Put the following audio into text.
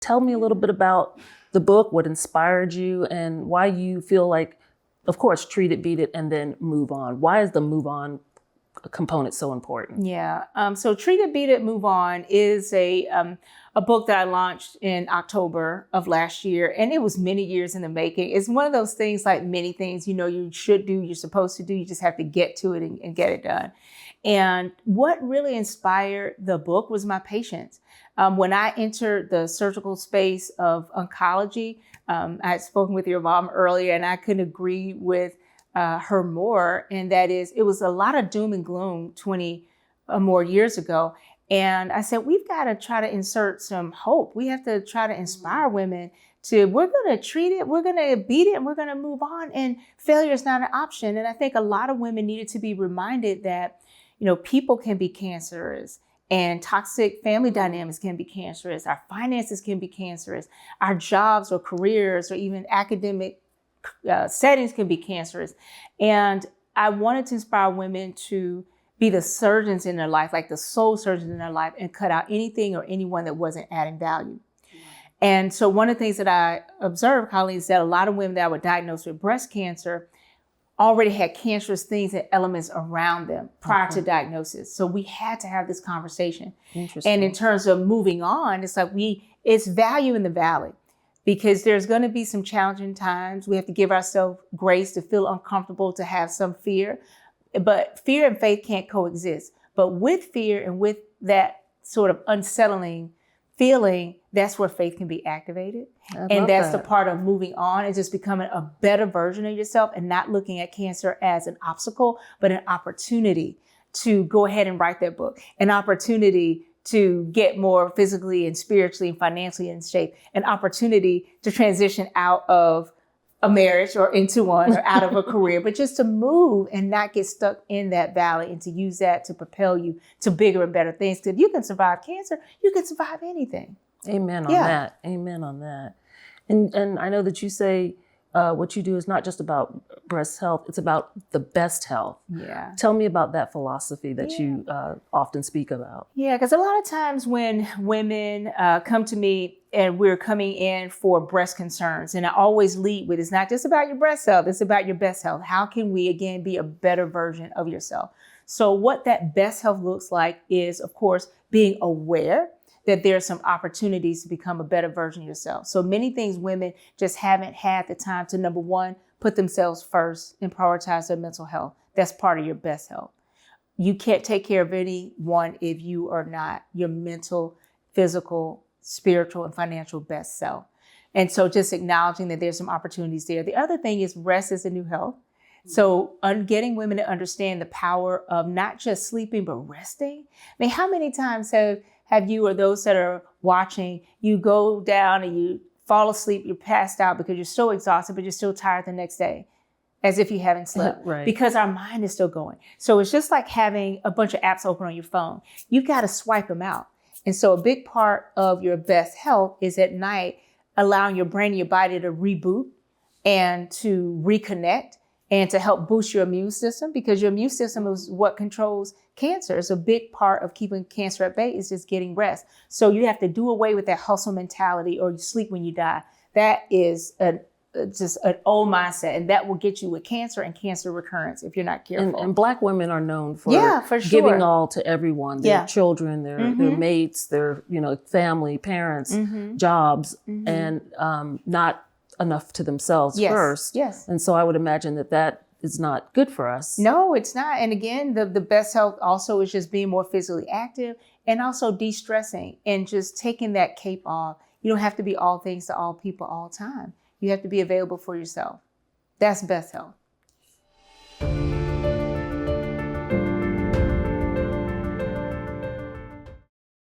tell me a little bit about the book, what inspired you, and why you feel like, of course, treat it, beat it, and then move on. Why is the move on component so important? Yeah. So Treat It, Beat It, Move On is a book that I launched in October of last year. And it was many years in the making. It's one of those things, like many things, you should do, you're supposed to do. You just have to get to it and get it done. And what really inspired the book was my patients. When I entered the surgical space of oncology, I had spoken with your mom earlier, and I couldn't agree with her more. And that is, it was a lot of doom and gloom 20 or more years ago. And I said, we've got to try to insert some hope. We have to try to inspire women we're going to treat it, we're going to beat it, and we're going to move on. And failure is not an option. And I think a lot of women needed to be reminded that, people can be cancerous, and toxic family dynamics can be cancerous. Our finances can be cancerous. Our jobs or careers or even academic settings can be cancerous. And I wanted to inspire women to be the surgeons in their life, like the soul surgeons in their life, and cut out anything or anyone that wasn't adding value. And so one of the things that I observed, Colleen, is that a lot of women that were diagnosed with breast cancer already had cancerous things and elements around them prior to diagnosis. So we had to have this conversation. Interesting. And in terms of moving on, it's like it's value in the valley, because there's going to be some challenging times. We have to give ourselves grace to feel uncomfortable, to have some fear. But fear and faith can't coexist. But with fear and with that sort of unsettling feeling, that's where faith can be activated. And that's the part of moving on and just becoming a better version of yourself, and not looking at cancer as an obstacle, but an opportunity to go ahead and write that book, an opportunity to get more physically and spiritually and financially in shape, an opportunity to transition out of a marriage or into one, or out of a career, but just to move and not get stuck in that valley, and to use that to propel you to bigger and better things. Because if you can survive cancer, you can survive anything. Amen on that. Amen on that. And I know that you say what you do is not just about breast health, it's about the best health. Yeah. Tell me about that philosophy that you often speak about. Yeah, because a lot of times when women come to me and we're coming in for breast concerns, and I always lead with, it's not just about your breast health, it's about your best health. How can we, again, be a better version of yourself? So what that best health looks like is, of course, being aware that there are some opportunities to become a better version of yourself. So many things women just haven't had the time to, number one, put themselves first and prioritize their mental health. That's part of your best health. You can't take care of anyone if you are not your mental, physical, spiritual, and financial best self. And so just acknowledging that there's some opportunities there. The other thing is rest is the new health. So getting women to understand the power of not just sleeping, but resting. I mean, how many times have you, or those that are watching, you go down and you fall asleep, you're passed out because you're so exhausted, but you're still tired the next day, as if you haven't slept, Right. Because our mind is still going. So it's just like having a bunch of apps open on your phone. You've got to swipe them out. And so a big part of your best health is at night, allowing your brain and your body to reboot and to reconnect and to help boost your immune system, because your immune system is what controls cancer. It's a big part of keeping cancer at bay is just getting rest. So you have to do away with that hustle mentality, or you sleep when you die. That is just an old mindset, and that will get you with cancer and cancer recurrence if you're not careful. And Black women are known for sure. giving all to everyone, their children, their mates, their family, parents, jobs, and not enough to themselves first. Yes. And so I would imagine that is not good for us. No, it's not. And again, the best health also is just being more physically active, and also de-stressing and just taking that cape off. You don't have to be all things to all people all the time. You have to be available for yourself. That's best health.